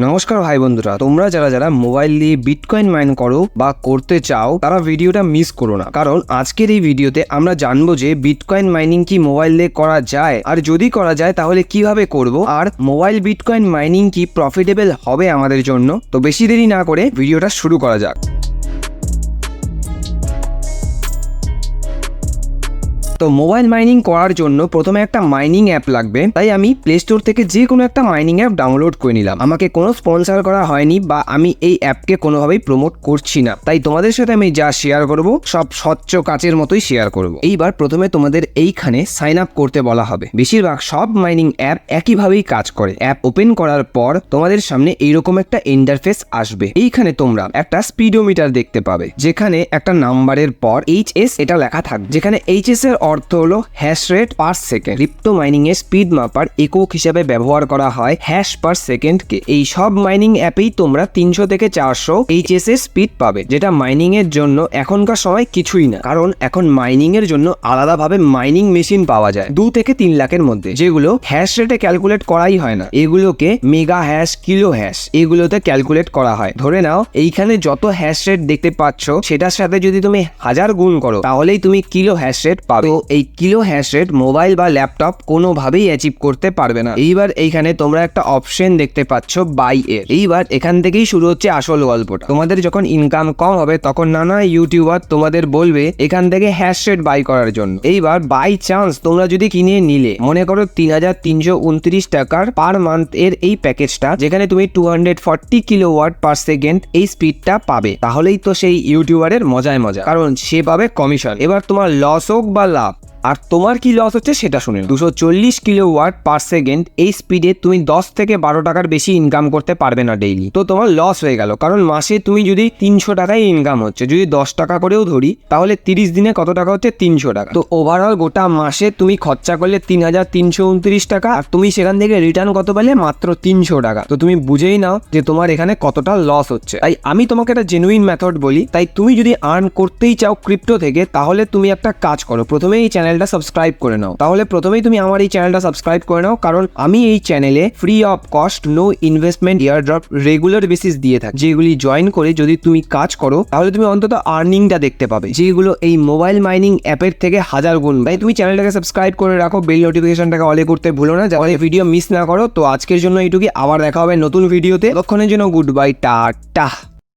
নমস্কার ভাই বন্ধুরা, তোমরা যারা যারা মোবাইল দিয়ে বিটকয়েন মাইন করো বা করতে চাও তারা ভিডিওটা মিস করো না, কারণ আজকের এই ভিডিওতে আমরা জানবো যে বিটকয়েন মাইনিং কি মোবাইল দিয়ে করা যায়, আর যদি করা যায় তাহলে কিভাবে করব, আর মোবাইল বিটকয়েন মাইনিং কি প্রফিটেবল হবে আমাদের জন্য। তো বেশি দেরি না করে ভিডিওটা শুরু করা যাক। তো মোবাইল মাইনিং করার জন্য প্রথমে একটা মাইনিং অ্যাপ লাগবে, তাই আমি প্লে স্টোর থেকে যে কোনো একটা মাইনিং অ্যাপ ডাউনলোড করে নিলাম। আমাকে কোনো স্পন্সর করা হয়নি বা আমি এই অ্যাপকে কোনোভাবেই প্রমোট করছি না, তাই তোমাদের সাথে আমি যা শেয়ার করব সব স্বচ্ছ কাচের মতোই শেয়ার করব। এইবার প্রথমে তোমাদের এইখানে সাইন আপ করতে বলা হবে। বেশিরভাগ সব মাইনিং অ্যাপ একইভাবেই কাজ করে। অ্যাপ ওপেন করার পর তোমাদের সামনে এইরকম একটা ইন্টারফেস আসবে। এইখানে তোমরা একটা স্পিডোমিটার দেখতে পাবে, যেখানে একটা নাম্বারের পর HS এটা লেখা থাকবে, যেখানে HS এর অর্থ হলো hash rate per second. Crypto mining এর স্পিড মাপার একক হিসেবে ব্যবহার করা হয় হ্যাশ পার সেকেন্ড কে। এই সব মাইনিং অ্যাপেই তোমরা 300 থেকে 400 HS এর স্পিড পাবে, যেটা মাইনিং এর জন্য এখনকার সময় কিছুই না, কারণ এখন মাইনিং এর জন্য আলাদাভাবে মাইনিং মেশিন পাওয়া যায় 2 থেকে 3 লাখের মধ্যে, যেগুলো হ্যাশ রেটে ক্যালকুলেট করাই হয় না। এগুলোকে মেগা হ্যাশ, কিলো হ্যাশ এগুলোতে ক্যালকুলেট করা হয়। ধরে নাও এইখানে যত হ্যাশ রেট দেখতে পাচ্ছ সেটার সাথে যদি তুমি 1000 গুণ করো তাহলেই তুমি কিলো হ্যাশ রেট পাবে। এই কিলো হ্যাশ রেট মোবাইল বা ল্যাপটপ কোনোভাবেই অ্যাচিভ করতে পারবে না। এইবার এইখানে তোমরা একটা অপশন দেখতে পাচ্ছ বাই এর। এইবার এখান থেকেই শুরু হচ্ছে আসল গল্পটা। তোমাদের যখন ইনকাম কম হবে তখন নানা ইউটিউবার তোমাদের বলবে এখান থেকে হ্যাশ রেট বাই করার জন্য। এইবার বাই চান্স তোমরা যদি কিনে নিলে, মনে করো 3329 টাকার পার মান্থ এর এই প্যাকেজটা, যেখানে তুমি 240 কিলোওয়াট পার সেকেন্ড এই স্পিডটা পাবে, তাহলেই তো সেই ইউটিউবারের মজায় মজা, কারণ সে পাবে কমিশন। এবার তোমার লস হোক বা লাভ, আর তোমার কি লস হচ্ছে সেটা শুনে। 240 কিলোওয়াট পার সেকেন্ড এই স্পিডে তুমি 10 থেকে 12 টাকার বেশি ইনকাম করতে পারবে না ডেইলি। তো তোমার লস হয়ে গেল, কারণ মাসে তুমি যদি 300 টাকায় ইনকাম হচ্ছে, যদি 10 টাকা করেও ধরি তাহলে 30 দিনে কত টাকা হচ্ছে? 300 টাকা। তো ওভারঅল গোটা মাসে তুমি খরচা করলে 3329 টাকা, আর তুমি সেখান থেকে রিটার্ন কত পেলে? মাত্র 300 টাকা। তো তুমি বুঝেই নাও যে তোমার এখানে কতটা লস হচ্ছে। তাই আমি তোমাকে একটা জেনুইন মেথড বলি, তাই তুমি যদি আর্ন করতেই চাও ক্রিপ্টো থেকে, তাহলে তুমি একটা কাজ করো, প্রথমে এই চ্যানেলটা সাবস্ক্রাইব করে নাও। তাহলে প্রথমেই তুমি আমার এই চ্যানেলটা সাবস্ক্রাইব করে নাও, কারণ আমি এই চ্যানেলে free of cost no investment airdrop regular basis দিয়ে থাকি, যেগুলি জয়েন করে যদি তুমি কাজ করো তাহলে তুমি অন্তত আর্নিংটা দেখতে পাবে, যেগুলো এই মোবাইল মাইনিং অ্যাপের থেকে 1000 গুণ। তাই তুমি চ্যানেলটাকে সাবস্ক্রাইব করে রাখো, বেল নোটিফিকেশনটাকে অলে করতে ভুলো না, যাতে ভিডিও মিস না করো। তো আজকের জন্য এইটুকুই, আবার দেখা হবে নতুন ভিডিওতে। ততক্ষণের জন্য গুড বাই, টাটা।